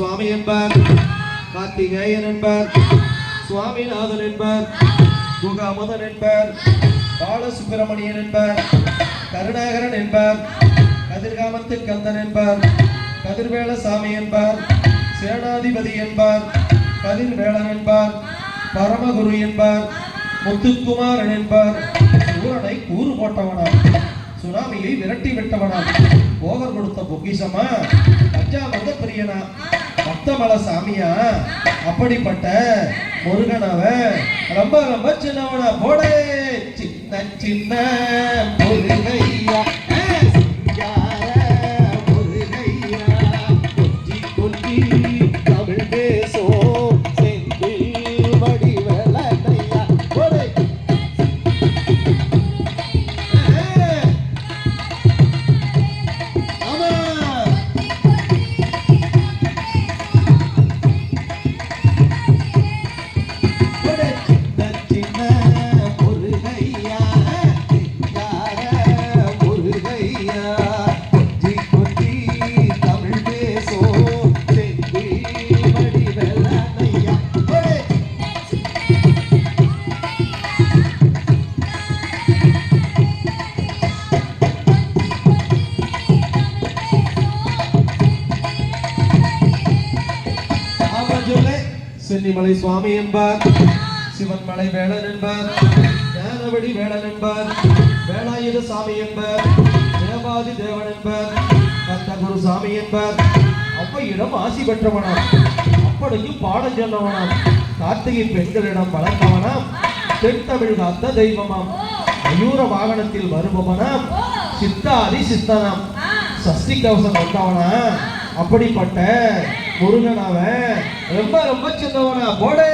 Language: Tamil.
சுவாமி என்பார், கார்த்திகேயன் என்பார், சுவாமிநாதன் என்பார், குகாமுதன் என்பார், பாலசுப்பிரமணியன் என்பார், கருணாகரன் என்பார், கதிர்காமத்து கந்தன் என்பார், கதிர்வேலசாமி என்பார், சேனாதிபதி என்பார், கதிர்வேளன் என்பார், பரமகுரு என்பார், முத்துக்குமாரன் என்பார், சூரனை கூறு போட்டவனாம், சுனாமியை விரட்டி விட்டவனாம், போகர் கொடுத்த பொக்கிஷமா, பஞ்சாமந்த பிரியனா, பக்தமல சாமியா, அப்படிப்பட்ட முருகனவ ரொம்ப ரொம்ப சின்னவனா. போடே சின்ன சின்ன முருகையா சென்னிமலை சுவாமி என்பார், சிவன்மலை வேளன் என்பார், ஞானவடி வேளன் என்பார், வேலாயுத சாமி என்பார், தேவாதி தேவன் என்பார், கந்தகுரு சாமி என்பார், அவ்வையிடம் ஆசி பெற்றவனாம், அப்படியும் பாடம் சொன்னவனாம், கார்த்திகை பெண்களிடம் வளர்ந்தவனாம், தென் தமிழ் காத்த தெய்வமாம், மயூர வாகனத்தில் வருபவனாம், சித்தாதி சித்தனாம், சஷ்டி கவசம் வந்தவனா. அப்படிப்பட்ட முருகனாவ ரொம்ப ரொம்ப சின்னவனா. போடே